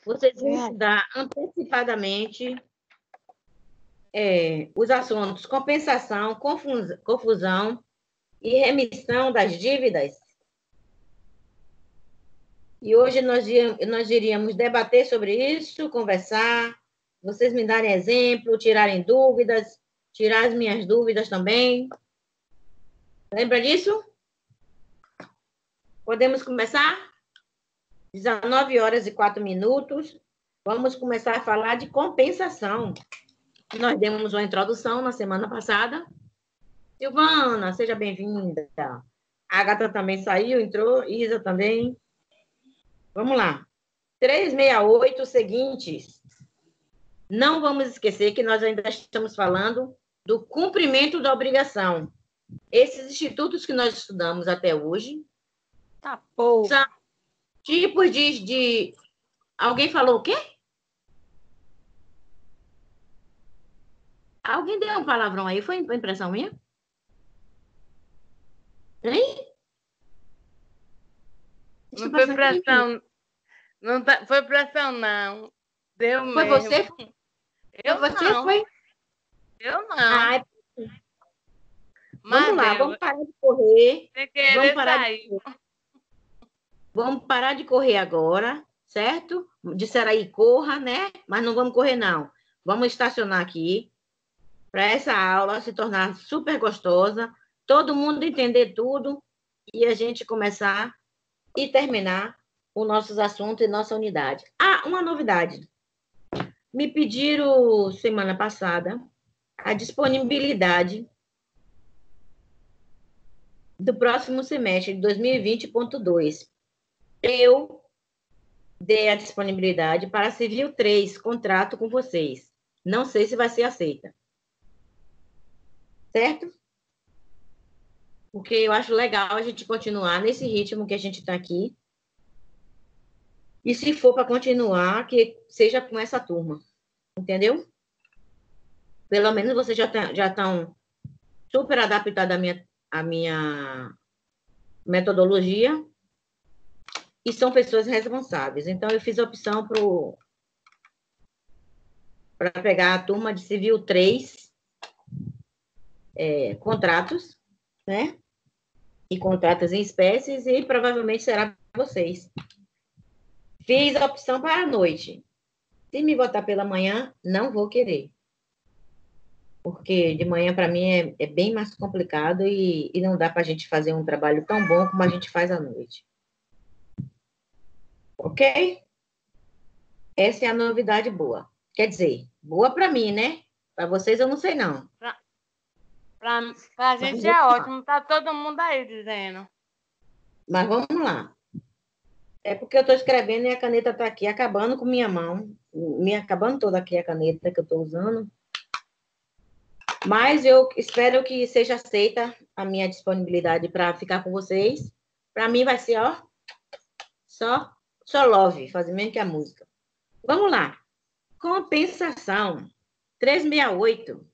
vocês vão estudar antecipadamente os assuntos compensação, confusão e remissão das dívidas. E hoje nós iríamos debater sobre isso, conversar, vocês me darem exemplo, tirarem dúvidas, tirar as minhas dúvidas também. Lembra disso? Podemos começar? 19h04. Vamos começar a falar de compensação. Nós demos uma introdução na semana passada. Silvana, seja bem-vinda. A Agatha também saiu, entrou, Isa também. Vamos lá. 368 seguintes. Não vamos esquecer que nós ainda estamos falando do cumprimento da obrigação. Esses institutos que nós estudamos até hoje são tipos de... Alguém falou o quê? Alguém deu um palavrão aí? Foi impressão minha? Hein? Não foi pressão. Não foi pressão, não. Deu foi mesmo. Você? Eu foi você? Não. Foi? Eu não. Vamos lá, vamos parar de correr. Vamos parar de correr agora, certo? Disseram aí, corra, né? Mas não vamos correr, não. Vamos estacionar aqui para essa aula se tornar super gostosa, todo mundo entender tudo e a gente começar e terminar os nossos assuntos e nossa unidade. Ah, uma novidade. Me pediram semana passada a disponibilidade do próximo semestre de 2020.2. Eu dei a disponibilidade para Civil 3, contrato com vocês. Não sei se vai ser aceita. Certo? Porque eu acho legal a gente continuar nesse ritmo que a gente está aqui. E se for para continuar, que seja com essa turma. Entendeu? Pelo menos vocês já estão super adaptados à minha metodologia e são pessoas responsáveis. Então, eu fiz a opção para pegar a turma de Civil 3, contratos, né? E contratos em espécies, e provavelmente será para vocês. Fiz a opção para a noite. Se me botar pela manhã, não vou querer. Porque de manhã, para mim, é bem mais complicado e não dá para a gente fazer um trabalho tão bom como a gente faz à noite. Ok? Essa é a novidade boa. Quer dizer, boa para mim, né? Para vocês, eu não sei, não. Para a gente é ótimo. Tá todo mundo aí dizendo. Mas vamos lá. É porque eu estou escrevendo e a caneta está aqui, acabando com minha mão. Me acabando toda aqui a caneta que eu estou usando. Mas eu espero que seja aceita a minha disponibilidade para ficar com vocês. Para mim vai ser, ó, só love, fazer mesmo que a música. Vamos lá. Compensação. 368.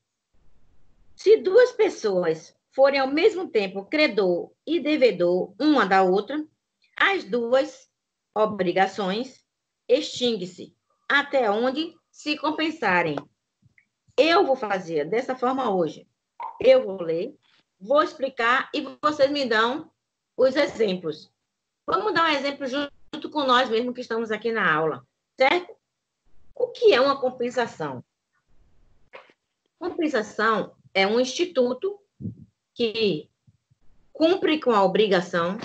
Se duas pessoas forem ao mesmo tempo credor e devedor uma da outra, as duas obrigações extinguem-se até onde se compensarem. Eu vou fazer dessa forma hoje. Eu vou ler, vou explicar e vocês me dão os exemplos. Vamos dar um exemplo junto com nós mesmo que estamos aqui na aula, certo? O que é uma compensação? Compensação é um instituto que cumpre com a obrigação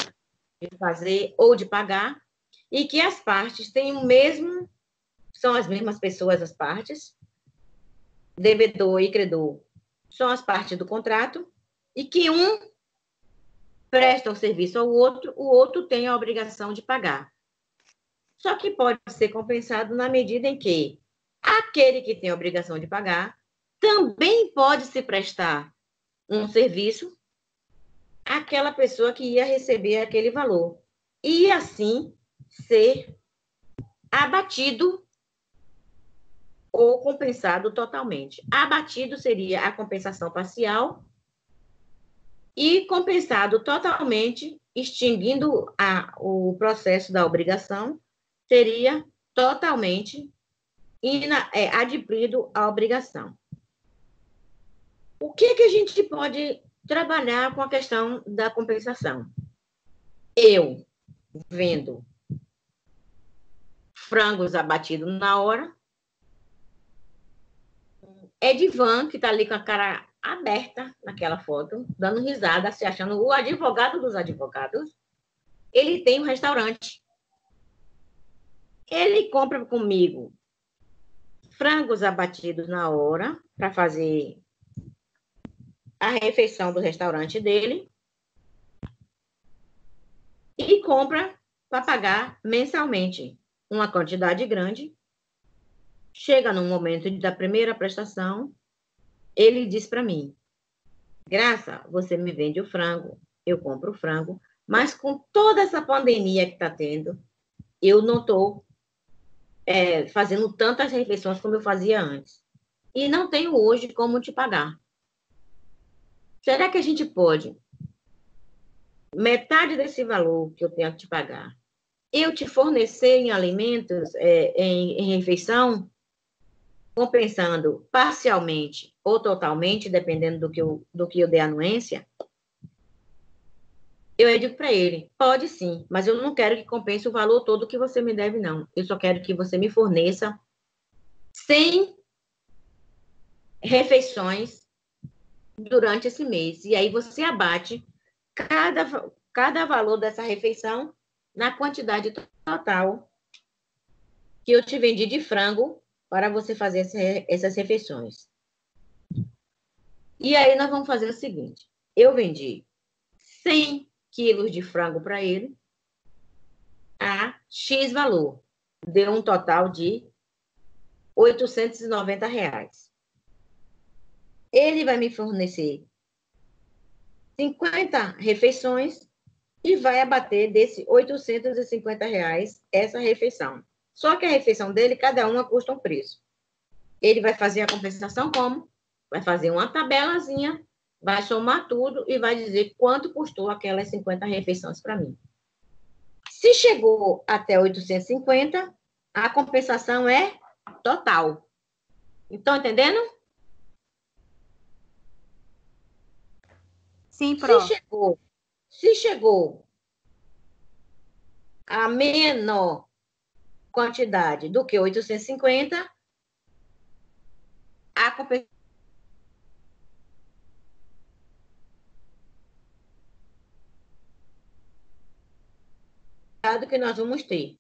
de fazer ou de pagar e que as partes têm o mesmo, são as mesmas pessoas as partes, devedor e credor são as partes do contrato, e que um presta o serviço ao outro, o outro tem a obrigação de pagar. Só que pode ser compensado na medida em que aquele que tem a obrigação de pagar também pode se prestar um serviço àquela pessoa que ia receber aquele valor. E assim ser abatido ou compensado totalmente. Abatido seria a compensação parcial e compensado totalmente, extinguindo o processo da obrigação, seria totalmente adimplido à obrigação. O que a gente pode trabalhar com a questão da compensação? Eu vendo frangos abatidos na hora, Edivan, que está ali com a cara aberta naquela foto, dando risada, se achando o advogado dos advogados, ele tem um restaurante. Ele compra comigo frangos abatidos na hora para fazer a refeição do restaurante dele e compra para pagar mensalmente uma quantidade grande. Chega no momento da primeira prestação, ele diz para mim: Graça, você me vende o frango, eu compro o frango, mas com toda essa pandemia que está tendo, eu não estou fazendo tantas refeições como eu fazia antes. E não tenho hoje como te pagar. Será que a gente pode, metade desse valor que eu tenho que te pagar, eu te fornecer em alimentos, em refeição, compensando parcialmente ou totalmente, dependendo do que eu der anuência? Eu digo para ele, pode sim, mas eu não quero que compense o valor todo que você me deve, não. Eu só quero que você me forneça 100 refeições durante esse mês. E aí você abate cada valor dessa refeição na quantidade total que eu te vendi de frango para você fazer essas refeições. E aí nós vamos fazer o seguinte, eu vendi 100 quilos de frango para ele a X valor. Deu um total de R$890. Ele vai me fornecer 50 refeições e vai abater desse R$850 essa refeição. Só que a refeição dele, cada uma custa um preço. Ele vai fazer a compensação como? Vai fazer uma tabelazinha, vai somar tudo e vai dizer quanto custou aquelas 50 refeições para mim. Se chegou até 850, a compensação é total. Estão entendendo? Sim, Pro. Se chegou a menor quantidade do que 850, a compensação que nós vamos ter.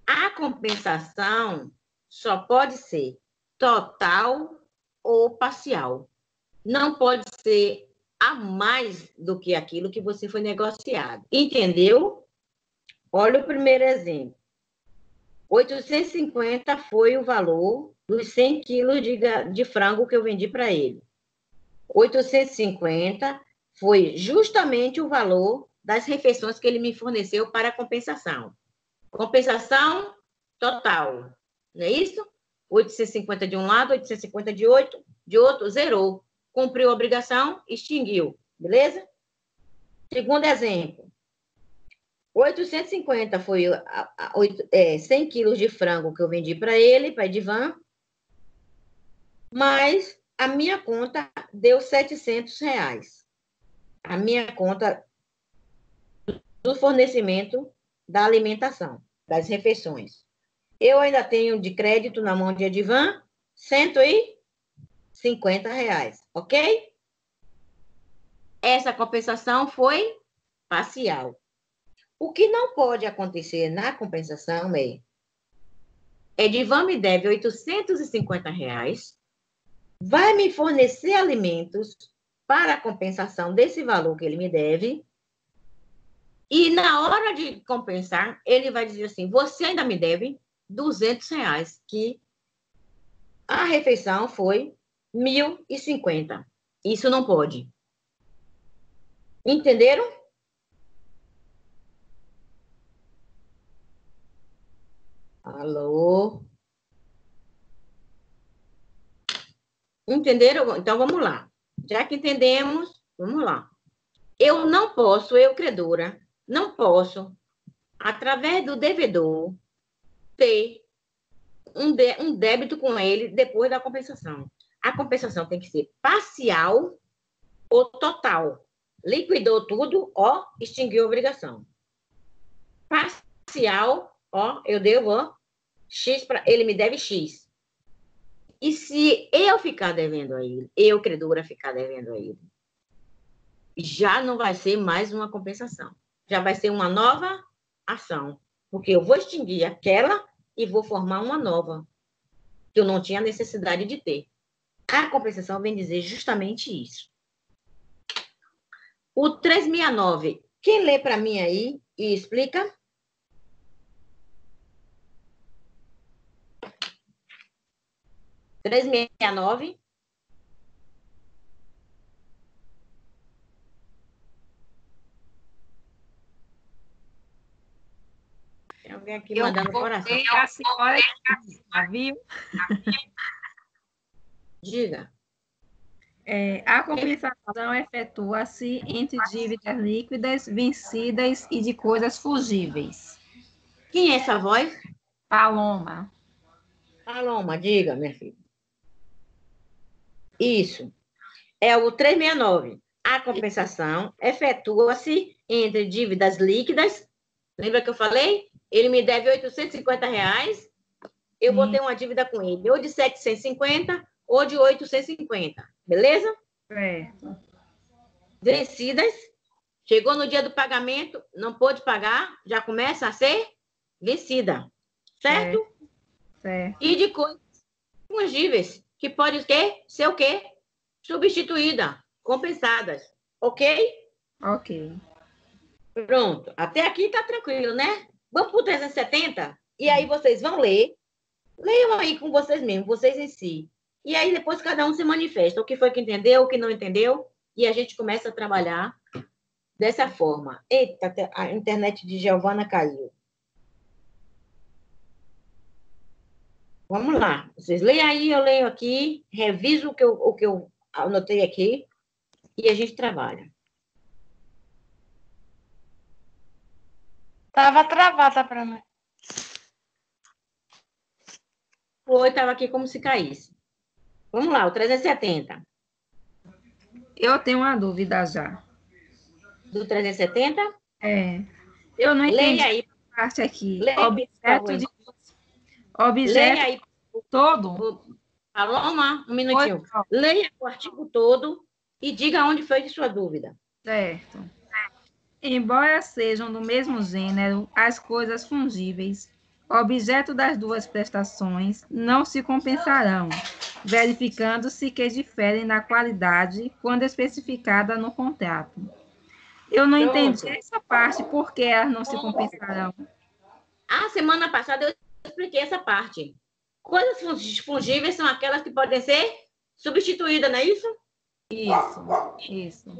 A compensação só pode ser total ou parcial. Não pode ser a mais do que aquilo que você foi negociado. Entendeu? Olha o primeiro exemplo. 850 foi o valor dos 100 quilos de frango que eu vendi para ele. 850 foi justamente o valor das refeições que ele me forneceu para a compensação. Compensação total, não é isso? 850 de um lado, 850 de outro, zerou. Cumpriu a obrigação, extinguiu, beleza? Segundo exemplo, 850 foi 100 quilos de frango que eu vendi para ele, para Edivan, mas a minha conta deu R$700. A minha conta do fornecimento da alimentação, das refeições. Eu ainda tenho de crédito na mão de Edivan R$150, ok? Essa compensação foi parcial. O que não pode acontecer na compensação é Edivan me deve R$850, vai me fornecer alimentos para a compensação desse valor que ele me deve, e na hora de compensar, ele vai dizer assim, você ainda me deve R$200, que a refeição foi 1.050. Isso não pode. Entenderam? Alô? Entenderam? Então, vamos lá. Já que entendemos, vamos lá. Eu não posso, eu, credora, não posso, através do devedor, ter um débito com ele depois da compensação. A compensação tem que ser parcial ou total. Liquidou tudo, ó, extinguiu a obrigação. Parcial, ó, eu devo, ó, X para ele me deve X. E se eu ficar devendo a ele, eu, credora, ficar devendo a ele, já não vai ser mais uma compensação. Já vai ser uma nova ação. Porque eu vou extinguir aquela e vou formar uma nova, que eu não tinha necessidade de ter. A compensação vem dizer justamente isso. O 369, quem lê para mim aí e explica? (369). Tem alguém aqui mandando coração. A senhora viu? Diga. A compensação efetua-se entre dívidas líquidas, vencidas e de coisas fugíveis. Quem é essa voz? Paloma. Paloma, diga, minha filha. Isso. É o 369. A compensação efetua-se entre dívidas líquidas. Lembra que eu falei? Ele me deve R$850. Eu vou ter uma dívida com ele, ou de 750 ou de 850. Beleza? Certo. Vencidas. Chegou no dia do pagamento, não pôde pagar, já começa a ser vencida. Certo? Certo. E de coisas fungíveis, que pode ser o quê? Substituída, compensadas. Ok? Ok. Pronto. Até aqui tá tranquilo, né? Vamos para o 370? E aí vocês vão ler. Leiam aí com vocês mesmos, vocês em si. E aí depois cada um se manifesta. O que foi que entendeu, o que não entendeu. E a gente começa a trabalhar dessa forma. Eita, a internet de Giovana caiu. Vamos lá. Vocês leem aí, eu leio aqui, reviso o que eu anotei aqui e a gente trabalha. Tava travada para mim. Foi, estava aqui como se caísse. Vamos lá, o 370. Eu tenho uma dúvida já. Do 370? Eu não entendi Leia aí. a parte aqui. Leia, Objeto de... Leia aí todo? Paloma, um minutinho. Leia o artigo todo e diga onde foi de sua dúvida. Certo. Embora sejam do mesmo gênero, as coisas fungíveis, objeto das duas prestações, não se compensarão, verificando-se que diferem na qualidade quando especificada no contrato. Eu não entendi essa parte, por que elas não se compensarão. A semana passada eu expliquei essa parte. Coisas fungíveis são aquelas que podem ser substituídas, não é isso? Isso.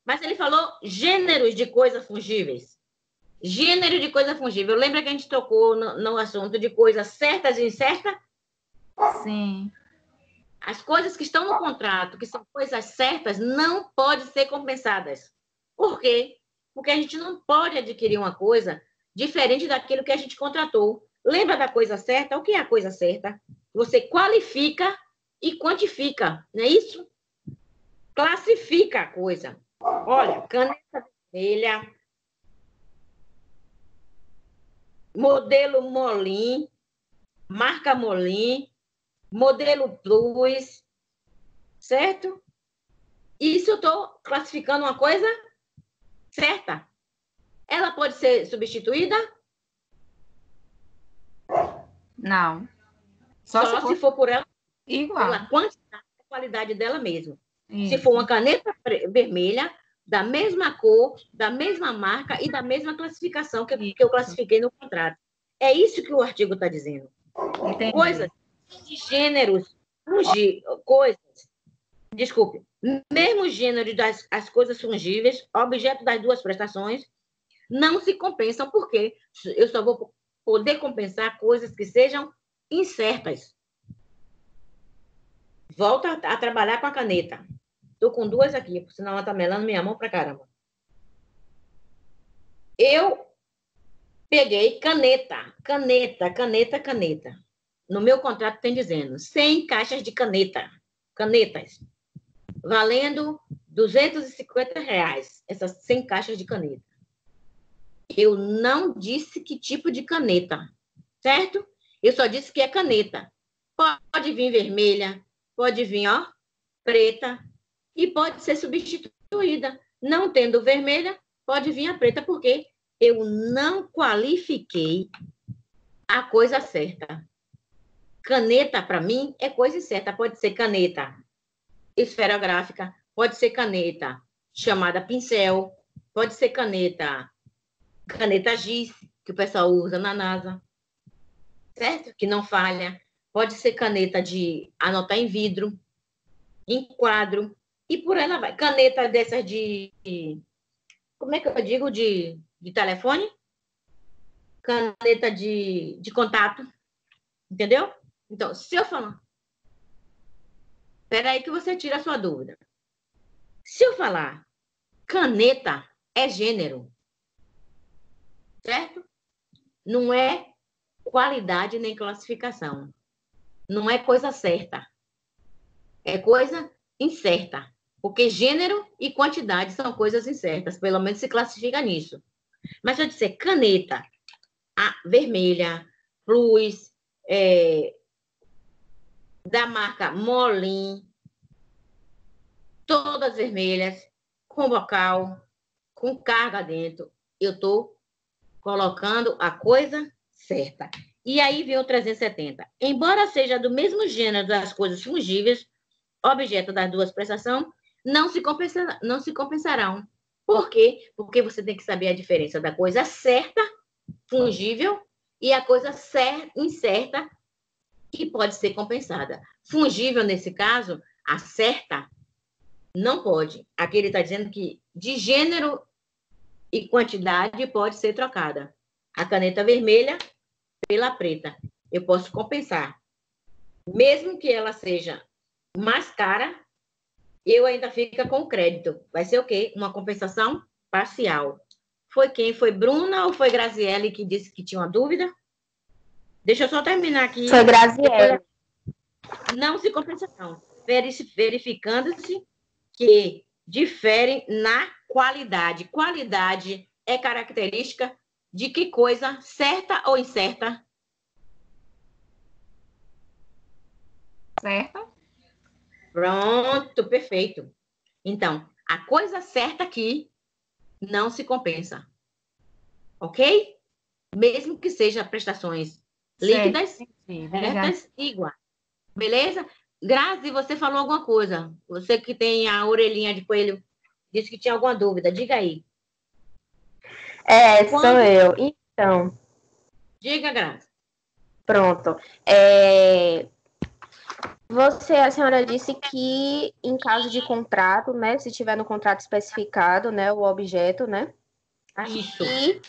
Mas ele falou gêneros de coisas fungíveis. Gênero de coisa fungível. Lembra que a gente tocou no assunto de coisas certas e incertas? Sim. As coisas que estão no contrato, que são coisas certas, não podem ser compensadas. Por quê? Porque a gente não pode adquirir uma coisa diferente daquilo que a gente contratou. Lembra da coisa certa? O que é a coisa certa? Você qualifica e quantifica, não é isso? Classifica a coisa. Olha, caneta vermelha, modelo Molin, marca Molin, modelo Plus, certo? Isso eu estou classificando uma coisa certa. Ela pode ser substituída? Não. Só se for por ela, igual. pela quantidade e qualidade dela mesmo. Isso. Se for uma caneta vermelha, da mesma cor, da mesma marca e da mesma classificação que eu classifiquei no contrato. É isso que o artigo está dizendo. Entendi. Coisas de gêneros, coisas, desculpe, mesmo gênero das as coisas fungíveis, objeto das duas prestações, não se compensam, porque eu só vou poder compensar coisas que sejam incertas. Volta a trabalhar com a caneta. Estou com duas aqui, senão ela está melando minha mão para caramba. Eu Peguei caneta. No meu contrato tem dizendo 100 caixas de canetas, valendo R$ 250, essas 100 caixas de caneta. Eu não disse que tipo de caneta, certo? Eu só disse que é caneta. Pode vir vermelha, pode vir, ó, preta, e pode ser substituída. Não tendo vermelha, pode vir a preta, porque eu não qualifiquei a coisa certa. Caneta, para mim, é coisa certa. Pode ser caneta esferográfica, pode ser caneta chamada pincel, pode ser caneta giz, que o pessoal usa na NASA, certo? Que não falha. Pode ser caneta de anotar em vidro, em quadro, e por ela vai. Caneta dessas como é que eu digo? De telefone? Caneta de contato. Entendeu? Então, se eu falar... Espera aí que você tira a sua dúvida. Se eu falar caneta é gênero, certo? Não é qualidade nem classificação. Não é coisa certa. É coisa incerta. Porque gênero e quantidade são coisas incertas. Pelo menos se classifica nisso. Mas se eu disser caneta, vermelha, plus, da marca Molin, todas vermelhas, com bocal, com carga dentro, eu estou colocando a coisa certa. E aí vem o 370. Embora seja do mesmo gênero das coisas fungíveis, objeto das duas prestações, não se compensarão. Por quê? Porque você tem que saber a diferença da coisa certa, fungível, e a coisa incerta, que pode ser compensada. Fungível, nesse caso, a certa não pode. Aqui ele está dizendo que de gênero e quantidade pode ser trocada. A caneta vermelha pela preta. Eu posso compensar. Mesmo que ela seja mais cara, eu ainda fico com crédito. Vai ser o quê? Uma compensação parcial. Foi quem? Foi Bruna ou foi Graziele que disse que tinha uma dúvida? Deixa eu só terminar aqui. Foi Graziele. Não se compensa, não. Verificando-se que diferem na qualidade. Qualidade é característica de que coisa? Certa ou incerta? Certo? Pronto, perfeito. Então, a coisa certa aqui não se compensa. Ok? Mesmo que seja prestações líquidas, certas e iguais. Beleza? Grazi, você falou alguma coisa. Você que tem a orelhinha de coelho, disse que tinha alguma dúvida. Diga aí. Sou eu. Então. Diga, Grazi. Pronto. A senhora disse que em caso de contrato, né, se tiver no contrato especificado, né, o objeto, né? Isso. E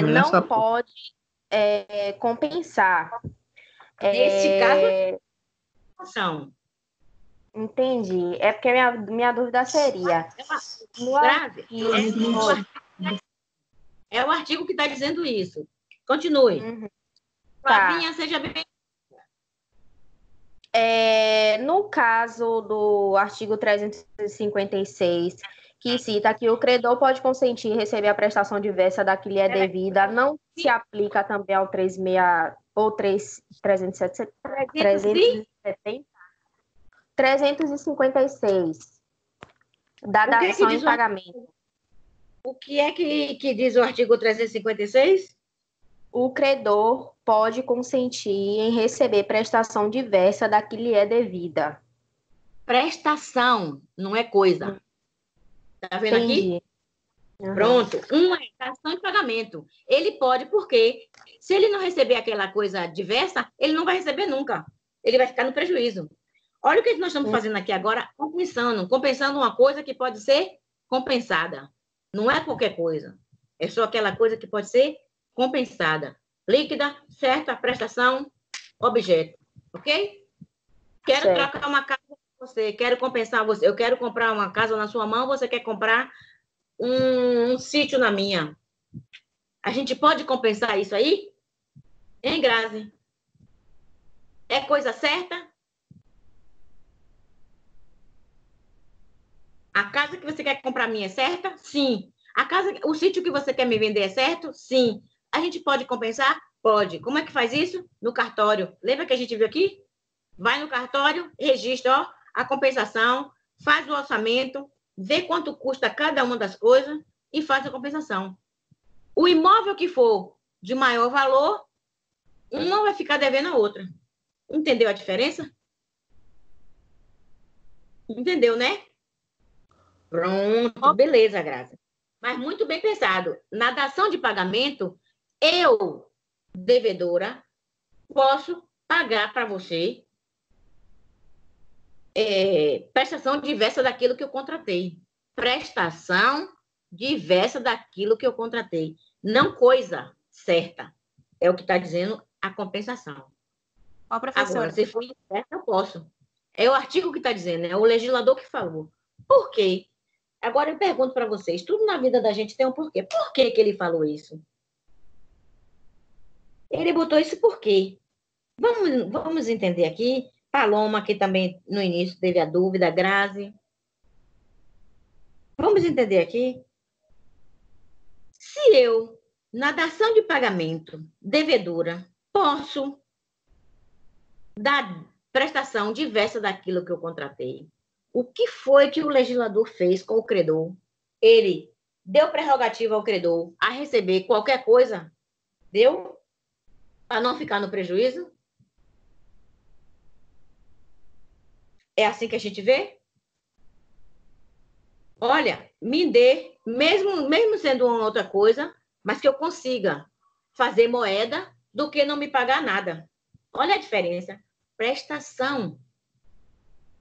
não pode compensar. Nesse caso, são. Entendi. É porque minha dúvida seria... Grazi, é o artigo que está dizendo isso. Continue. Uhum. Flavinha, seja bem... No caso do artigo 356, que cita que o credor pode consentir receber a prestação diversa da que lhe é devida, não se aplica também ao 356 da dação em pagamento. O que é que diz o artigo 356? O credor pode consentir em receber prestação diversa da que lhe é devida. Prestação, não é coisa. Tá vendo Entendi. aqui? Uhum. Pronto. Uma é dação em pagamento. Ele pode, porque se ele não receber aquela coisa diversa, ele não vai receber nunca. Ele vai ficar no prejuízo. Olha o que nós estamos fazendo aqui agora, compensando uma coisa que pode ser compensada. Não é qualquer coisa. É só aquela coisa que pode ser compensada. Líquida, certa, prestação, objeto. Ok? Quero trocar uma casa com você, quero compensar você. Eu quero comprar uma casa na sua mão, você quer comprar um sítio na minha. A gente pode compensar isso aí? Hein, Grazi? É coisa certa? A casa que você quer comprar minha é certa? Sim. O sítio que você quer me vender é certo? Sim. A gente pode compensar? Pode. Como é que faz isso? No cartório. Lembra que a gente viu aqui? Vai no cartório, registra, ó, a compensação, faz o orçamento, vê quanto custa cada uma das coisas e faz a compensação. O imóvel que for de maior valor, uma vai ficar devendo a outra. Entendeu a diferença? Entendeu, né? Pronto, beleza, Graça. Mas muito bem pensado. Na dação de pagamento, eu, devedora, posso pagar para você prestação diversa daquilo que eu contratei. Prestação diversa daquilo que eu contratei. Não coisa certa. É o que está dizendo a compensação. Ó, professora. Agora, se for incerto, eu posso. É o artigo que está dizendo, é o legislador que falou. Por quê? Agora eu pergunto para vocês, tudo na vida da gente tem um porquê. Por que ele falou isso? Ele botou isso por quê? Vamos entender aqui. Paloma, que também no início teve a dúvida, Grazi. Vamos entender aqui. Se eu, na dação de pagamento, devedora, posso dar prestação diversa daquilo que eu contratei, o que foi que o legislador fez com o credor? Ele deu prerrogativa ao credor a receber qualquer coisa? Deu? Para não ficar no prejuízo? É assim que a gente vê? Olha, me dê, mesmo sendo uma outra coisa, mas que eu consiga fazer moeda do que não me pagar nada. Olha a diferença. Prestação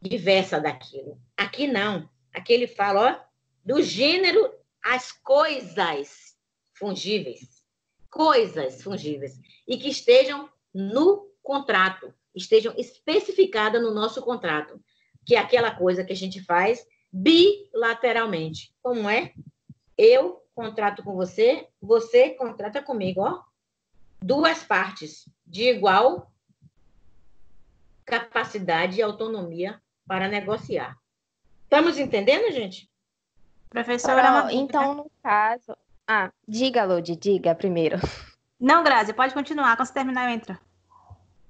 diversa daquilo. Aqui não. Aqui ele fala, ó, do gênero as coisas fungíveis. Coisas fungíveis. E que estejam no contrato, estejam especificadas no nosso contrato, que é aquela coisa que a gente faz bilateralmente. Como é? Eu contrato com você, você contrata comigo, ó. Duas partes de igual capacidade e autonomia para negociar. Estamos entendendo, gente? Professora, então, no caso... Ah, diga, Ludi, diga primeiro. Não, Grazi, pode continuar. Quando você terminar, eu entro.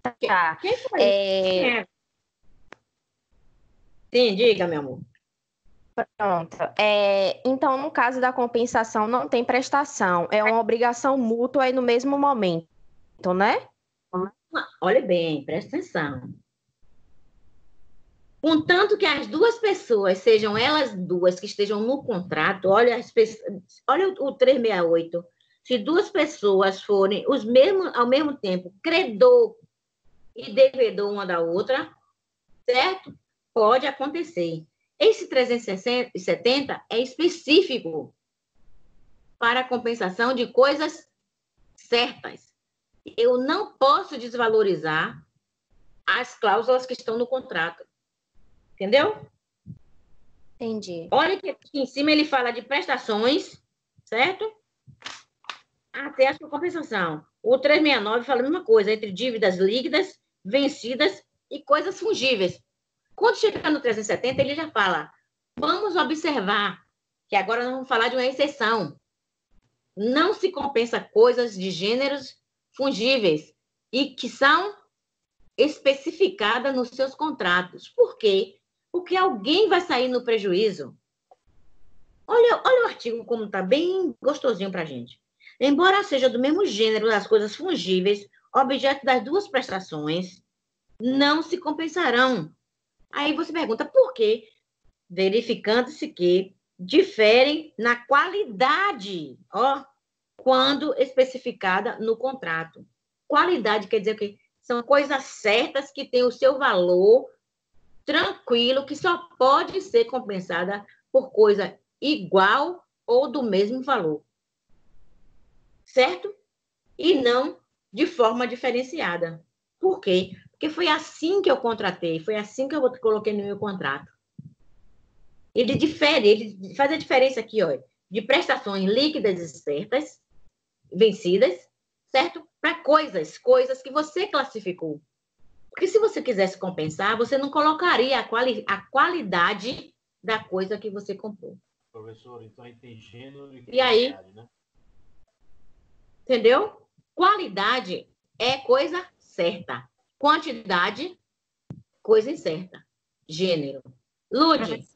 Tá. Quem foi? Quem é? Sim, diga, meu amor. Pronto. Então, no caso da compensação, não tem prestação. É uma obrigação mútua aí no mesmo momento, né? Olha bem, presta atenção. Contanto que as duas pessoas sejam elas duas que estejam no contrato, olha o 368. Se duas pessoas forem ao mesmo tempo, credor e devedor uma da outra, certo? Pode acontecer. Esse 370 é específico para a compensação de coisas certas. Eu não posso desvalorizar as cláusulas que estão no contrato. Entendeu? Entendi. Olha que aqui em cima ele fala de prestações, certo? Até a sua compensação. O 369 fala a mesma coisa, entre dívidas líquidas, vencidas e coisas fungíveis. Quando chega no 370, ele já fala, vamos observar, que agora nós vamos falar de uma exceção. Não se compensa coisas de gêneros fungíveis e que são especificadas nos seus contratos. Por quê? Porque alguém vai sair no prejuízo. Olha o artigo como está bem gostosinho para a gente. Embora seja do mesmo gênero das coisas fungíveis, objeto das duas prestações, não se compensarão. Aí você pergunta por quê? Verificando-se que diferem na qualidade, ó, quando especificada no contrato. Qualidade quer dizer que são coisas certas que têm o seu valor tranquilo, que só pode ser compensada por coisa igual ou do mesmo valor. Certo? E não de forma diferenciada. Por quê? Porque foi assim que eu contratei, foi assim que eu coloquei no meu contrato. Ele faz a diferença aqui, ó, de prestações líquidas e certas vencidas, certo? Para coisas que você classificou. Porque se você quisesse compensar, você não colocaria a qualidade da coisa que você comprou. Professor, então aí tem gênero E aí? qualidade, né? Entendeu? Qualidade é coisa certa. Quantidade, coisa incerta. Gênero. Lude.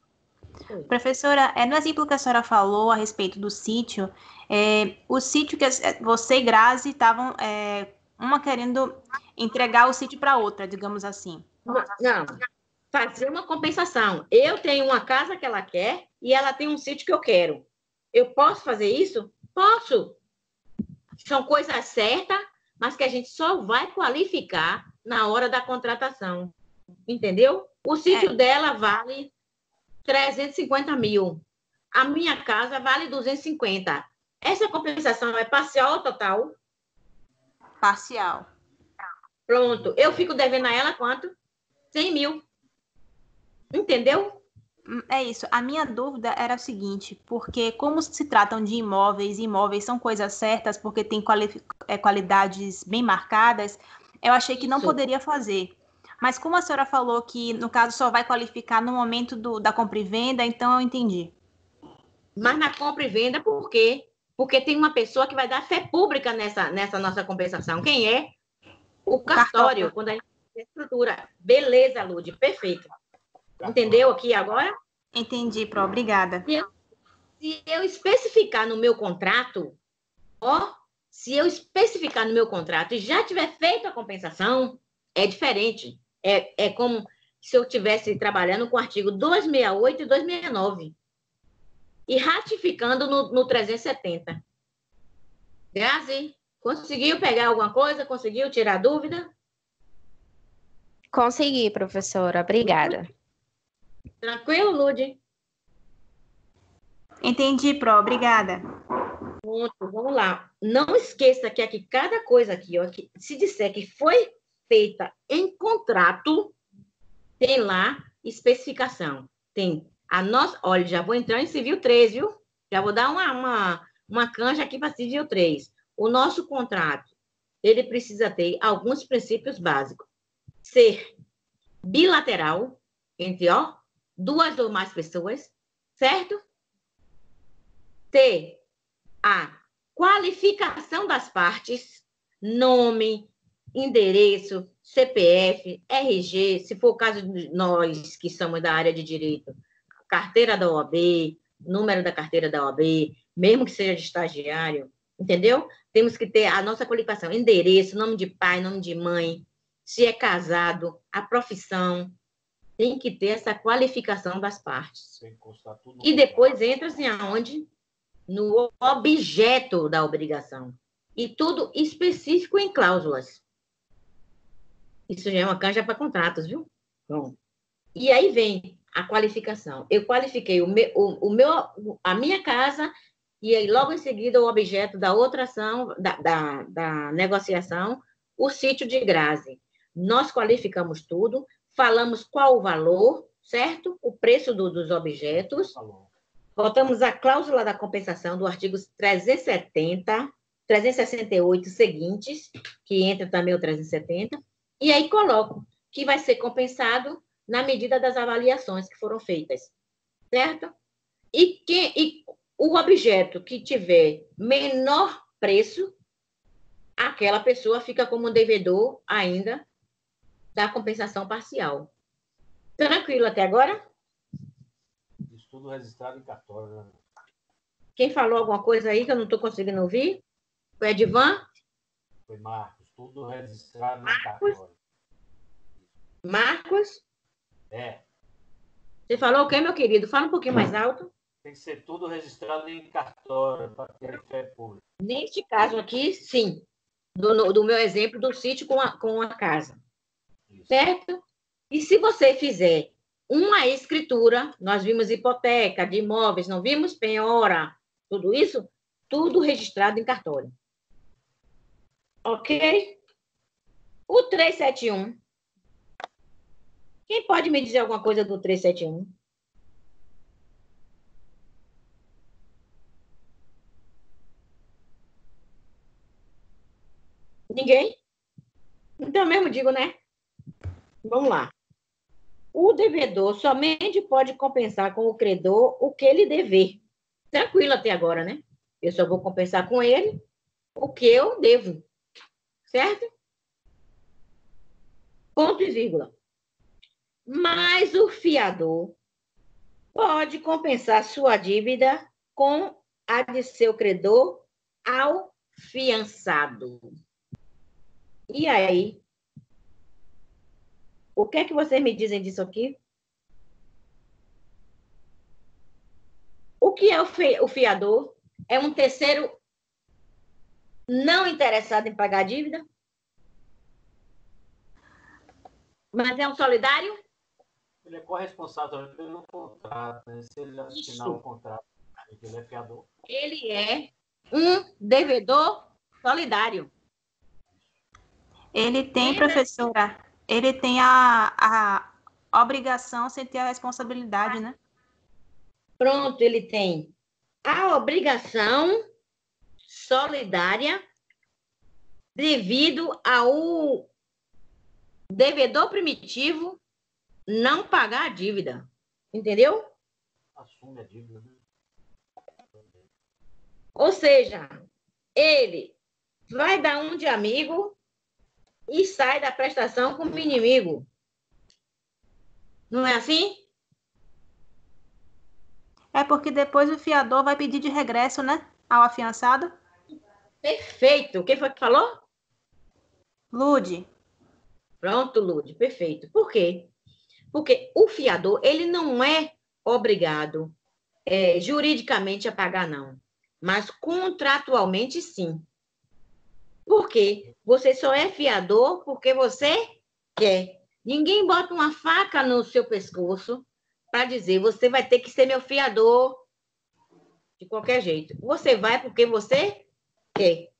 Professora, no exemplo que a senhora falou a respeito do sítio, o sítio que você e Grazi estavam, uma querendo entregar o sítio para outra, digamos assim. Não, fazer uma compensação. Eu tenho uma casa que ela quer e ela tem um sítio que eu quero. Eu posso fazer isso? Posso. São coisas certas, mas que a gente só vai qualificar na hora da contratação. Entendeu? O sítio dela vale 350 mil. A minha casa vale 250. Essa compensação é parcial ou total? Parcial. Pronto. Eu fico devendo a ela quanto? 100 mil. Entendeu? É isso. A minha dúvida era o seguinte, porque como se tratam de imóveis, e imóveis são coisas certas, porque tem qualidades bem marcadas, eu achei que não Isso. poderia fazer. Mas como a senhora falou que, no caso, só vai qualificar no momento da compra e venda, então eu entendi. Mas na compra e venda, por quê? Porque tem uma pessoa que vai dar fé pública nessa nossa compensação. Quem é? O cartório, quando a gente estrutura. Beleza, Lude, perfeito. Entendeu aqui agora? Entendi, Pro, obrigada. Se eu especificar no meu contrato, se eu especificar no meu contrato e já tiver feito a compensação, é diferente. É como se eu estivesse trabalhando com o artigo 268 e 269 e ratificando no 370. Grazi, conseguiu pegar alguma coisa? Conseguiu tirar dúvida? Consegui, professora. Obrigada. Tranquilo, Lude? Entendi, Pro, obrigada. Pronto, vamos lá. Não esqueça que aqui, cada coisa aqui, ó, que se disser que foi feita em contrato, tem lá especificação. Tem a nossa... Olha, já vou entrar em civil 3, viu? Já vou dar uma canja aqui para civil 3. O nosso contrato, ele precisa ter alguns princípios básicos. Ser bilateral, entre, duas ou mais pessoas, certo? Ter a qualificação das partes, nome, endereço, CPF, RG, se for o caso de nós que somos da área de direito, carteira da OAB, número da carteira da OAB, mesmo que seja de estagiário, entendeu? Temos que ter a nossa qualificação, endereço, nome de pai, nome de mãe, se é casado, a profissão, tem que ter essa qualificação das partes. E depois entra-se aonde? No objeto da obrigação. E tudo específico em cláusulas. Isso já é uma canja para contratos, viu? Bom. E aí vem a qualificação. Eu qualifiquei a minha casa e aí logo em seguida o objeto da outra ação, da negociação, o sítio de Grazi. Nós qualificamos tudo, falamos qual o valor, certo? O preço dos objetos. Botamos a cláusula da compensação do artigo 370, 368 seguintes, que entra também o 370, e aí coloco que vai ser compensado na medida das avaliações que foram feitas, certo? E o objeto que tiver menor preço, aquela pessoa fica como devedor ainda da compensação parcial. Tranquilo até agora? Tudo registrado em cartório, né? Quem falou alguma coisa aí que eu não estou conseguindo ouvir? Foi Edvan? Foi Marcos. Tudo registrado em cartório. Marcos? É. Você falou o quê, meu querido? Fala um pouquinho mais alto. Tem que ser tudo registrado em cartório para ter fé pública. Neste caso aqui, sim. Do meu exemplo do sítio com a casa. Isso. Certo? E se você fizer uma escritura, nós vimos hipoteca de imóveis, não vimos penhora, tudo isso, tudo registrado em cartório. Ok? O 371. Quem pode me dizer alguma coisa do 371? Ninguém? Então, eu mesmo digo, né? Vamos lá. O devedor somente pode compensar com o credor o que ele dever. Tranquilo até agora, né? Eu só vou compensar com ele o que eu devo. Certo? Ponto e vírgula. Mas o fiador pode compensar sua dívida com a de seu credor ao fiançado. E aí? O que é que vocês me dizem disso aqui? O que é o fiador? É um terceiro não interessado em pagar a dívida? Mas é um solidário? Ele é corresponsável pelo contrato, né? Se ele assinar o contrato, ele é fiador. Ele é um devedor solidário. Ele tem, professora, ele tem a obrigação sem ter a responsabilidade, né? Pronto, ele tem a obrigação solidária devido ao devedor primitivo não pagar a dívida. Entendeu? Assume a dívida, né? Ou seja, ele vai dar um de amigo e sai da prestação como inimigo. Não é assim? É porque depois o fiador vai pedir de regresso, né? Ao afiançado. Perfeito. Quem foi que falou? Lude. Pronto, Lude. Perfeito. Por quê? Porque o fiador, ele não é obrigado juridicamente a pagar, não. Mas contratualmente, sim. Por quê? Você só é fiador porque você quer. Ninguém bota uma faca no seu pescoço para dizer, você vai ter que ser meu fiador de qualquer jeito. Você vai porque você quer.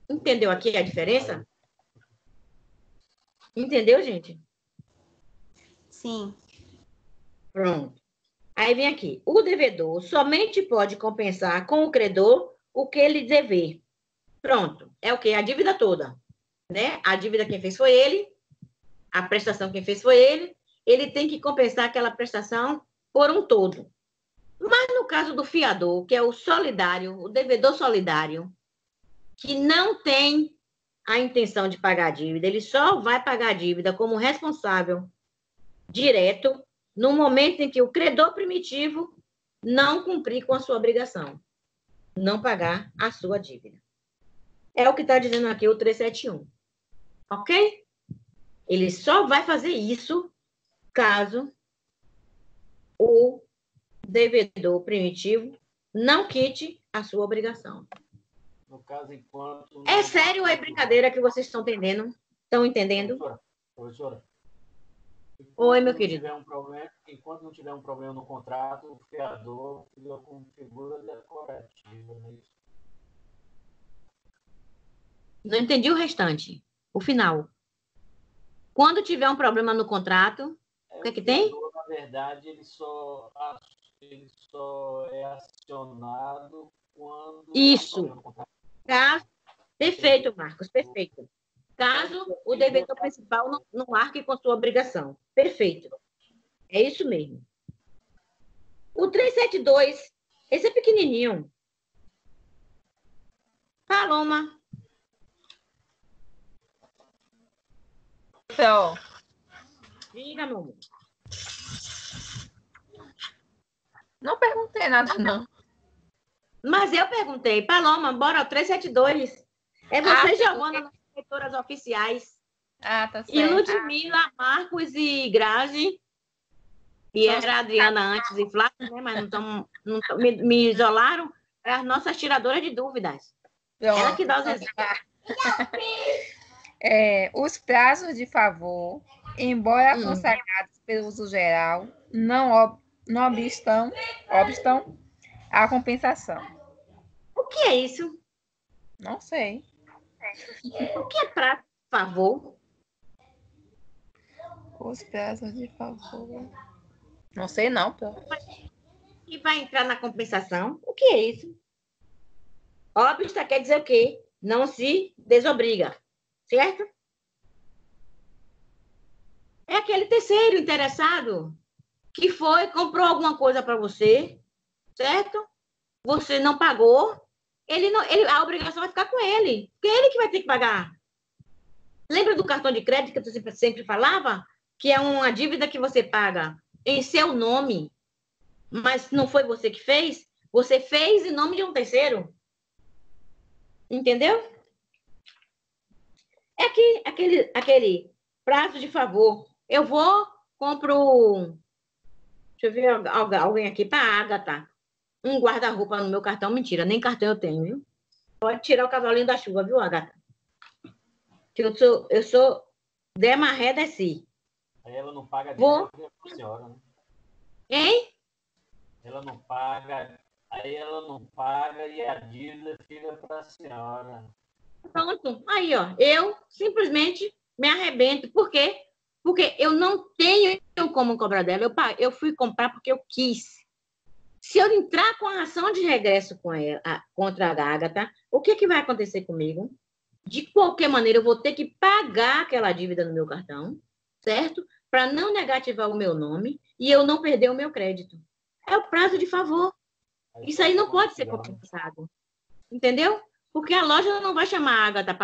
Entendeu aqui a diferença? Entendeu, gente? Sim. Pronto. Aí vem aqui. O devedor somente pode compensar com o credor o que ele dever. Pronto. É o quê? A dívida toda. Né? A dívida quem fez foi ele, a prestação quem fez foi ele. Ele tem que compensar aquela prestação por um todo. Mas no caso do fiador, que é o solidário, o devedor solidário, que não tem a intenção de pagar a dívida, ele só vai pagar a dívida como responsável direto no momento em que o credor primitivo não cumprir com a sua obrigação, não pagar a sua dívida. É o que está dizendo aqui o 371. Ok? Ele só vai fazer isso caso o devedor primitivo não quite a sua obrigação. No caso, enquanto... É sério ou é brincadeira que vocês estão entendendo? Estão entendendo? Professora. Oi, meu querido. Enquanto não tiver um problema no contrato, o fiador fica como figura decorativa. Né? Não entendi o restante. O final. Quando tiver um problema no contrato, o que é que tem? Na verdade, ele só é acionado quando... Isso. Perfeito, Marcos, perfeito. Caso o devedor principal não arque com sua obrigação. Perfeito. É isso mesmo. O 372, esse é pequenininho. Paloma. Então, Diga, meu amor. não perguntei nada, não. Mas eu perguntei, Paloma, bora ao 372. É você, Giovana, nas leitoras oficiais. Ah, tá certo. E Ludmila, Marcos e Grazi. E era a Adriana antes e Flávia, né? Mas me isolaram. É as nossas tiradoras de dúvidas. Pronto. Ela que dá os exemplos. Os prazos de favor, embora consagrados pelo uso geral, não obstam a compensação. O que é isso? Não sei. O que é prazo de favor? Os prazos de favor. Não sei, não. E vai entrar na compensação? O que é isso? Obsta quer dizer o quê? Não se desobriga. certo? É aquele terceiro interessado que foi, comprou alguma coisa para você, certo? Você não pagou, a obrigação vai ficar com ele, porque é ele que vai ter que pagar. Lembra do cartão de crédito que você sempre falava? Que é uma dívida que você paga em seu nome, mas não foi você que fez? Você fez em nome de um terceiro. Entendeu? É aquele prazo de favor. Eu vou, compro. Deixa eu ver alguém aqui para a Agatha. Um guarda-roupa no meu cartão. Mentira, nem cartão eu tenho, viu? Pode tirar o cavalinho da chuva, viu, Agatha? Que eu sou demarré desci. Aí ela não paga Vou. dívida para a senhora, né? Hein? Ela não paga, aí ela não paga e a dívida fica para a senhora. Pronto. Aí, ó. Eu simplesmente me arrebento. Por quê? Porque eu não tenho como cobrar dela. Eu fui comprar porque eu quis. Se eu entrar com a ação de regresso contra a Agatha, o que vai acontecer comigo? De qualquer maneira, eu vou ter que pagar aquela dívida no meu cartão, certo? Para não negativar o meu nome e eu não perder o meu crédito. É o prazo de favor. Isso aí não pode ser compensado. Entendeu? Porque a loja não vai chamar a Agatha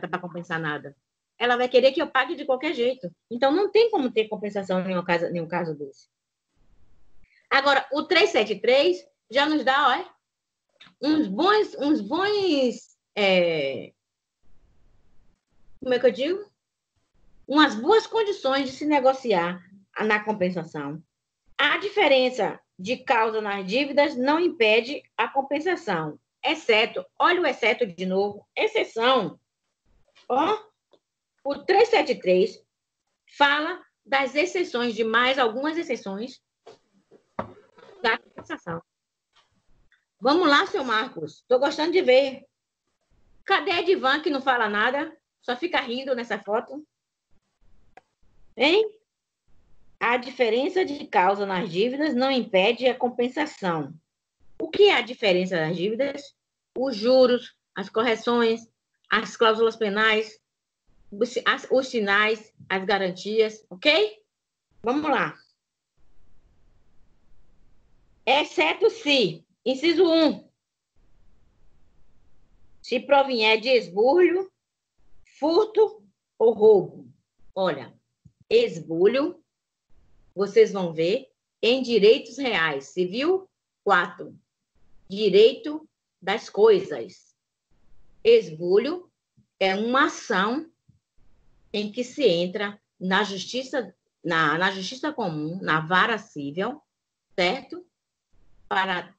para compensar nada. Ela vai querer que eu pague de qualquer jeito. Então, não tem como ter compensação em nenhum caso desse. Agora, o 373 já nos dá, ó, uns bons como é que eu digo? Umas boas condições de se negociar na compensação. A diferença de causa nas dívidas não impede a compensação, exceto, olha o exceto de novo, exceção. Ó, o 373 fala das exceções, de mais algumas exceções da compensação. Vamos lá, seu Marcos. Estou gostando de ver. Cadê a Edivan que não fala nada? Só fica rindo nessa foto. Hein? A diferença de causa nas dívidas não impede a compensação. O que é a diferença das dívidas? Os juros, as correções, as cláusulas penais, os sinais, as garantias, ok? Vamos lá. Exceto se, inciso 1, se provier de esbulho, furto ou roubo. Olha, esbulho, vocês vão ver em direitos reais. Civil 4, direito das coisas. Esbulho é uma ação em que se entra na justiça comum, na vara civil, certo? Para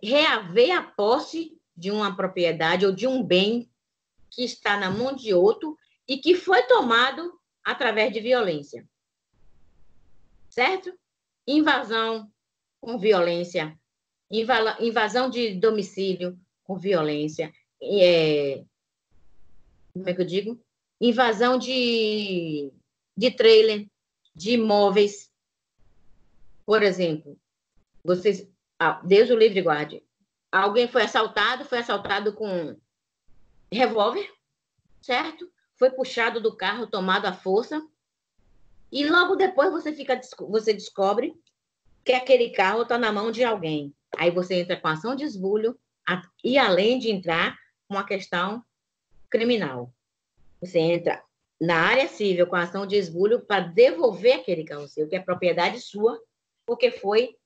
reaver a posse de uma propriedade ou de um bem que está na mão de outro e que foi tomado através de violência. Certo? Invasão com violência, invasão de domicílio com violência, como é que eu digo? Invasão de trailer, de imóveis. Por exemplo, vocês, Deus o livre guarde, alguém foi assaltado com revólver, certo? Foi puxado do carro, tomado à força, e logo depois você descobre que aquele carro está na mão de alguém. Aí você entra com ação de esbulho e além de entrar com a questão criminal. Você entra na área civil com ação de esbulho para devolver aquele carro seu, que é propriedade sua, porque foi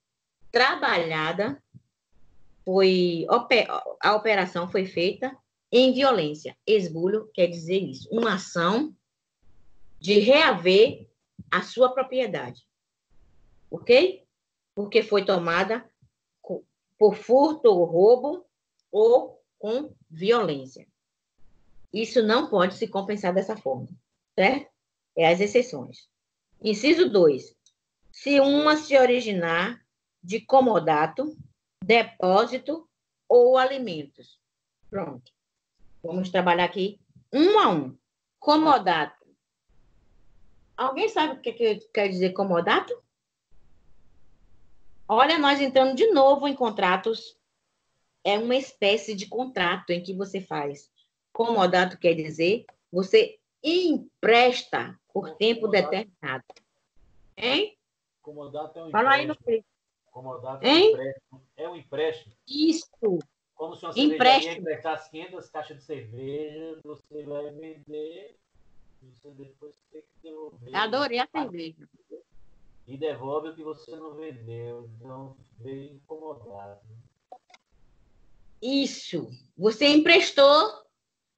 trabalhada, a operação foi feita em violência. Esbulho quer dizer isso, uma ação de reaver a sua propriedade. Ok? Porque foi tomada por furto ou roubo ou com violência. Isso não pode se compensar dessa forma, certo? É as exceções. Inciso 2. Se uma se originar de comodato, depósito ou alimentos. Pronto. Vamos trabalhar aqui um a um. Comodato. Alguém sabe o que quer dizer comodato? Olha, nós entrando de novo em contratos. É uma espécie de contrato em que você faz Comodato quer dizer você empresta por tempo determinado. Hein? Comodato é um Fala aí no empréstimo. peito. Comodato Hein? é um empréstimo. Isso. Como se uma cervejaria emprestasse 500 caixas de cerveja, você vai vender, você depois tem que devolver. Adorei a cerveja. E devolve o que você não vendeu. Então, veio incomodado. Isso. Você emprestou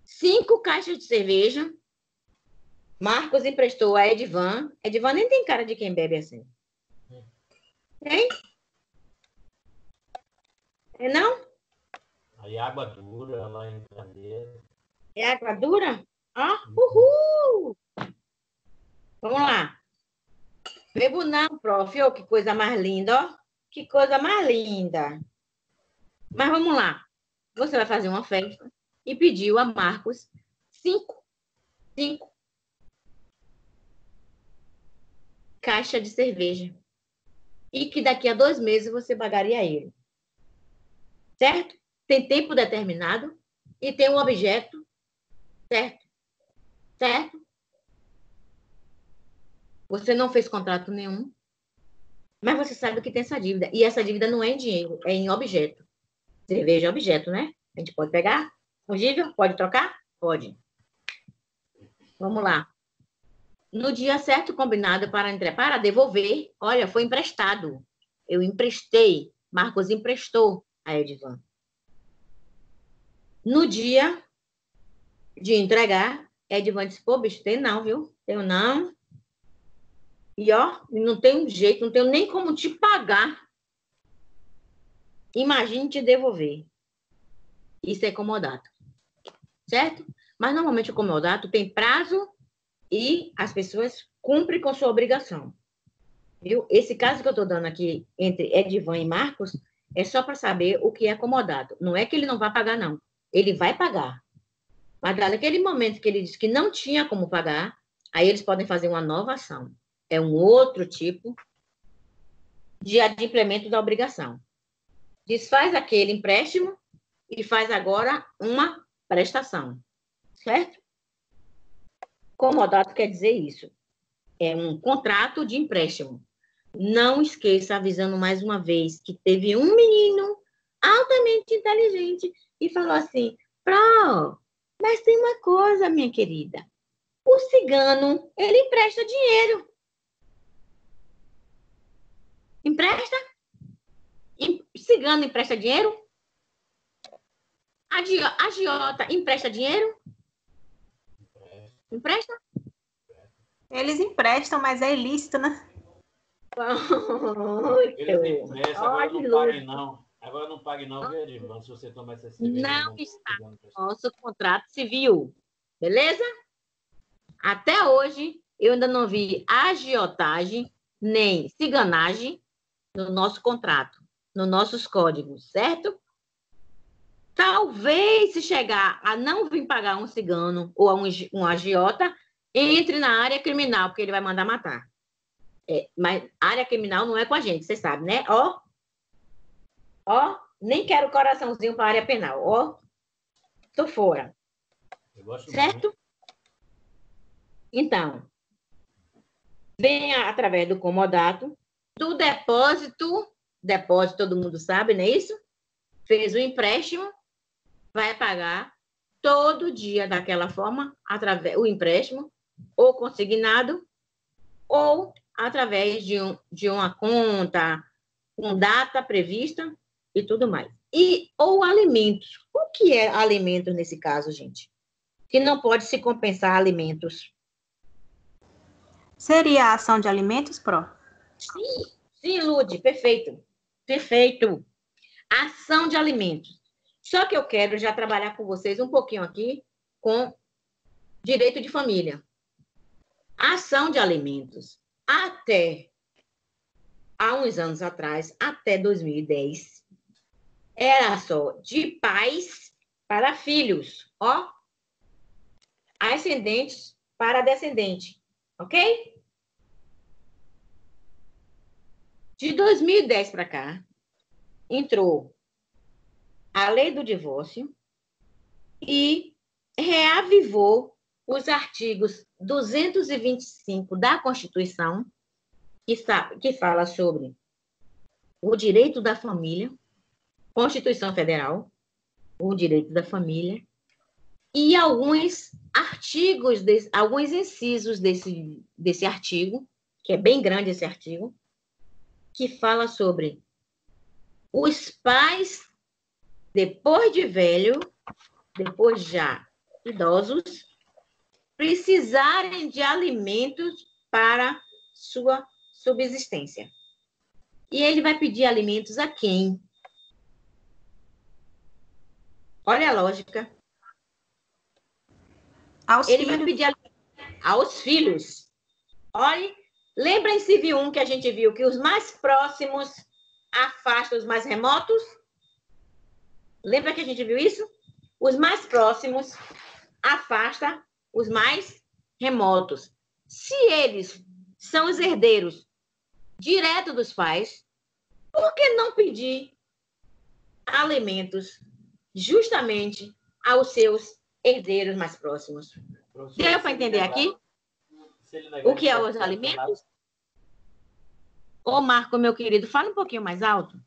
5 caixas de cerveja. Marcos emprestou a Edvan. Edvan nem tem cara de quem bebe assim. Hein? É não? Aí água dura lá em Candeia. É água dura? Ó, uhul! Vamos lá. Bebo não, prof. Oh, que coisa mais linda, ó. Que coisa mais linda. Mas vamos lá. Você vai fazer uma festa e pediu a Marcos 5 caixas de cerveja. E que daqui a 2 meses você pagaria ele. Certo? Tem tempo determinado e tem um objeto. Certo? Certo? Você não fez contrato nenhum, mas você sabe que tem essa dívida. E essa dívida não é em dinheiro, é em objeto. Cerveja é objeto, né? A gente pode pegar? Fungível? Pode trocar? Pode. Vamos lá. No dia certo combinado para devolver, olha, foi emprestado. Eu emprestei. Marcos emprestou a Edvan. No dia de entregar, Edvan disse, pô, bicho, tem não, viu? Tenho não. E, ó, não tem um jeito, não tenho nem como te pagar. Imagine te devolver. Isso é comodato. Certo? Mas, normalmente, o comodato tem prazo e as pessoas cumprem com sua obrigação. Viu? Esse caso que eu estou dando aqui entre Edvan e Marcos é só para saber o que é comodato. Não é que ele não vai pagar, não. Ele vai pagar. Mas, naquele momento que ele disse que não tinha como pagar, aí eles podem fazer uma nova ação. É um outro tipo de adimplemento da obrigação. Desfaz aquele empréstimo e faz agora uma prestação. Certo? Comodato quer dizer isso. É um contrato de empréstimo. Não esqueça, avisando mais uma vez, que teve um menino altamente inteligente e falou assim, Pro, mas tem uma coisa, minha querida. O cigano, ele empresta dinheiro. Empresta? Cigano empresta dinheiro? Agiota empresta dinheiro? Empresta? Eles emprestam, mas é ilícito, né? Eles emprestam, agora não paguem não. Agora não pague não, viu, Edvan? Se você tomar essa cerveja... Não está no nosso contrato civil. Beleza? Até hoje, eu ainda não vi agiotagem nem ciganagem no nosso contrato, nos nossos códigos, certo? Talvez, se chegar a não vir pagar um cigano ou a um agiota, entre na área criminal, porque ele vai mandar matar. Mas área criminal não é com a gente, você sabe, né? Ó, nem quero coraçãozinho para a área penal. Ó, tô fora. Certo? Muito. Então, venha através do comodato, do depósito todo mundo sabe, não é isso? Fez o empréstimo, vai pagar todo dia daquela forma, através o empréstimo, ou consignado, ou através de uma conta, com data prevista e tudo mais. Ou alimentos. O que é alimentos nesse caso, gente? Que não pode se compensar alimentos. Seria a ação de alimentos, Pro? Sim, Lude, perfeito. Perfeito. Ação de alimentos. Só que eu quero já trabalhar com vocês um pouquinho aqui com direito de família. Ação de alimentos. Até há uns anos atrás, até 2010, era só de pais para filhos, ó. Ascendentes para descendente, ok? De 2010 para cá, entrou a lei do divórcio e reavivou os artigos 225 da Constituição, que fala sobre o direito da família, Constituição Federal, o direito da família, e alguns artigos, alguns incisos desse artigo, que é bem grande esse artigo, que fala sobre os pais, depois de velho, depois já idosos, precisarem de alimentos para sua subsistência. E ele vai pedir alimentos a quem? Olha a lógica. Ele vai pedir alimentos aos filhos. Olha, lembra em inciso 1 que a gente viu que os mais próximos afastam os mais remotos? Lembra que a gente viu isso? Os mais próximos afastam os mais remotos. Se eles são os herdeiros direto dos pais, por que não pedir alimentos justamente aos seus herdeiros mais próximos? Deu para entender aqui? O que é os alimentos? Ô, Marco, meu querido, fala um pouquinho mais alto.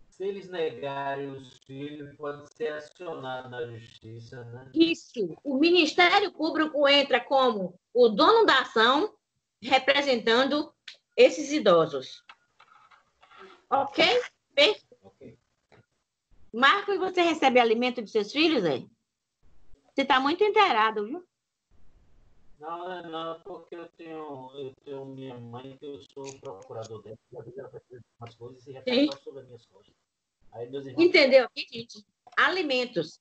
Se eles negarem os filhos, pode ser acionado na justiça, né? Isso. O Ministério Público entra como o dono da ação, representando esses idosos. Ok? Perfeito. Okay. Marco, e você recebe alimento de seus filhos, aí? Você está muito inteirado, viu? Não, porque eu tenho minha mãe, que eu sou procurador dela, e às vezes ela precisa de umas coisas e já faz sobre as minhas costas. Aí, meus irmãos... Entendeu aqui, gente? Alimentos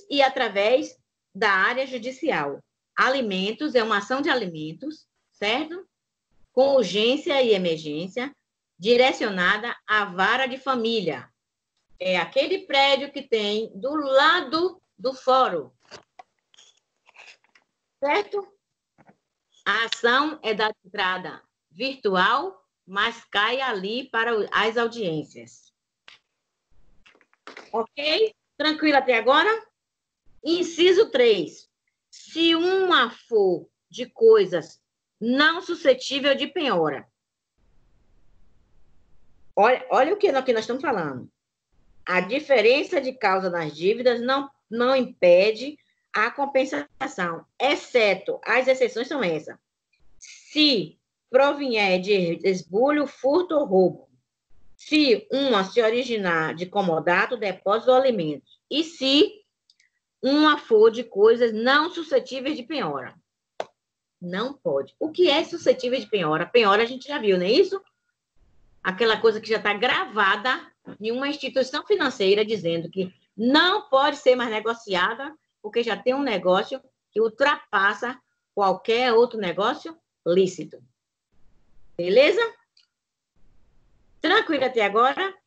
e através da área judicial. Alimentos é uma ação de alimentos, certo? Com urgência e emergência, direcionada à vara de família. É aquele prédio que tem do lado do fórum. Certo? A ação é da entrada virtual, mas cai ali para as audiências. Ok? Tranquilo até agora? Inciso 3. Se uma for de coisas não suscetível de penhora. Olha o que nós estamos falando. A diferença de causa das dívidas não impede a compensação, exceto, as exceções são essas. Se provier de esbulho, furto ou roubo. Se uma se originar de comodato, depósito ou alimentos. E se uma for de coisas não suscetíveis de penhora. Não pode. O que é suscetível de penhora? Penhora a gente já viu, não é isso? Aquela coisa que já está gravada em uma instituição financeira dizendo que não pode ser mais negociada porque já tem um negócio que ultrapassa qualquer outro negócio lícito. Beleza? Tranquilo até agora?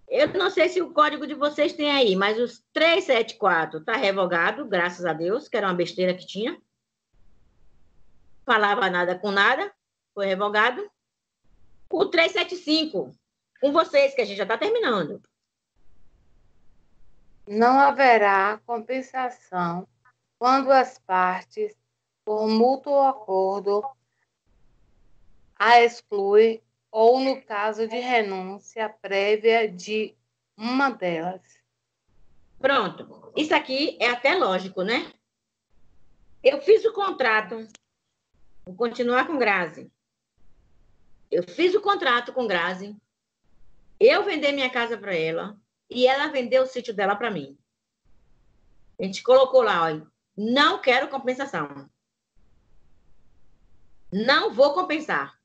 Eu não sei se o código de vocês tem aí, mas os 374 está revogado, graças a Deus, que era uma besteira que tinha. Falava nada com nada, foi revogado. O 375, com vocês, que a gente já está terminando. Não haverá compensação quando as partes, por mútuo acordo, a excluem ou no caso de renúncia prévia de uma delas. Pronto. Isso aqui é até lógico, né? Eu fiz o contrato. Vou continuar com Grazi. Eu fiz o contrato com Grazi. Eu vendi minha casa para ela. E ela vendeu o sítio dela para mim. A gente colocou lá, olha, não quero compensação. Não vou compensar.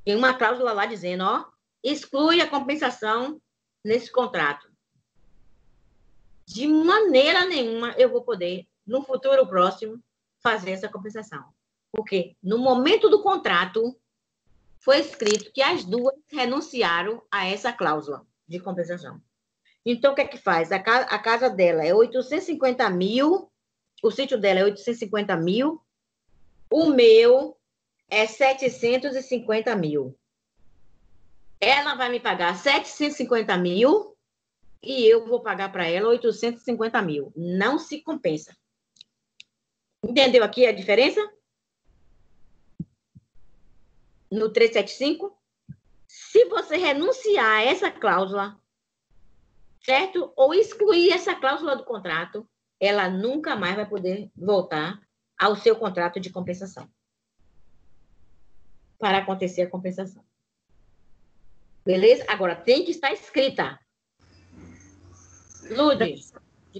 Tem uma cláusula lá dizendo, ó, exclui a compensação nesse contrato. De maneira nenhuma eu vou poder, no futuro próximo, fazer essa compensação. Porque no momento do contrato foi escrito que as duas renunciaram a essa cláusula de compensação. Então, o que é que faz? A casa dela é 850 mil, o sítio dela é 850 mil, o meu é 750 mil. Ela vai me pagar 750 mil e eu vou pagar para ela 850 mil. Não se compensa. Entendeu aqui a diferença? No 375? Se você renunciar a essa cláusula, certo? Ou excluir essa cláusula do contrato, ela nunca mais vai poder voltar ao seu contrato de compensação. Para acontecer a compensação. Beleza? Agora, tem que estar escrita. Lude.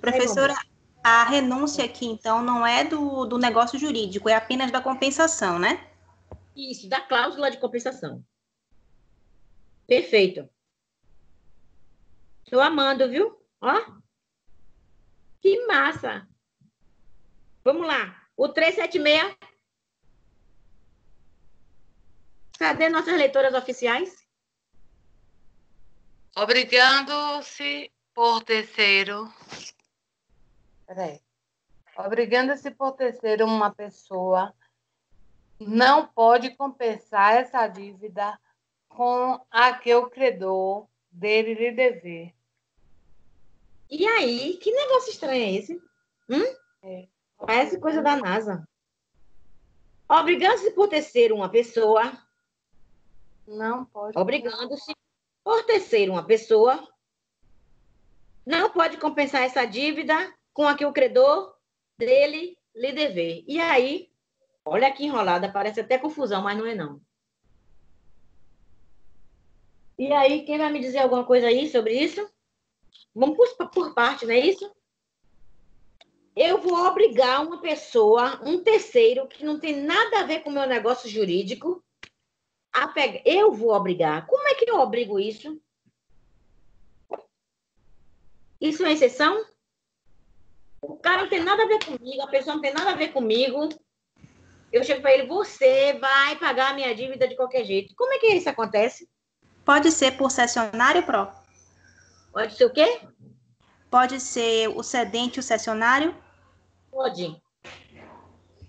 Professora, a renúncia aqui, então, não é do negócio jurídico, é apenas da compensação, né? Isso, da cláusula de compensação. Perfeito. Estou amando, viu? Ó. Que massa. Vamos lá. O 376. Cadê nossas leitoras oficiais? Obrigando-se por terceiro. Peraí. Obrigando-se por terceiro uma pessoa não pode compensar essa dívida com a que o credor dele lhe dever. E aí, que negócio estranho é esse? Parece coisa da NASA. Obrigando-se por terceiro uma pessoa. Não pode. Obrigando-se por terceiro uma pessoa. Não pode compensar essa dívida com a que o credor dele lhe dever. E aí, olha que enrolada, parece até confusão, mas não é não. E aí, quem vai me dizer alguma coisa aí sobre isso? Vamos por parte, não é isso? Eu vou obrigar uma pessoa, um terceiro, que não tem nada a ver com o meu negócio jurídico, a pegar. Eu vou obrigar. Como é que eu obrigo isso? Isso é exceção? O cara não tem nada a ver comigo, a pessoa não tem nada a ver comigo. Eu chego para ele, você vai pagar a minha dívida de qualquer jeito. Como é que isso acontece? Pode ser por cessionário, Pro? Pode ser o quê? Pode ser o cedente e o cessionário? Pode.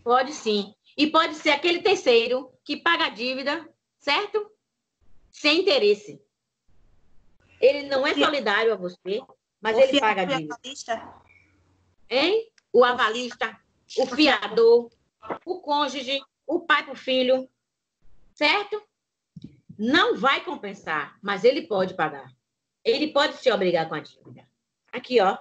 Pode sim. E pode ser aquele terceiro que paga a dívida, certo? Sem interesse. Ele não é solidário a você, mas ele paga a dívida. Hein? O avalista, o fiador, o cônjuge, o pai para o filho, certo? Não vai compensar, mas ele pode pagar. Ele pode se obrigar com a dívida. Aqui, ó.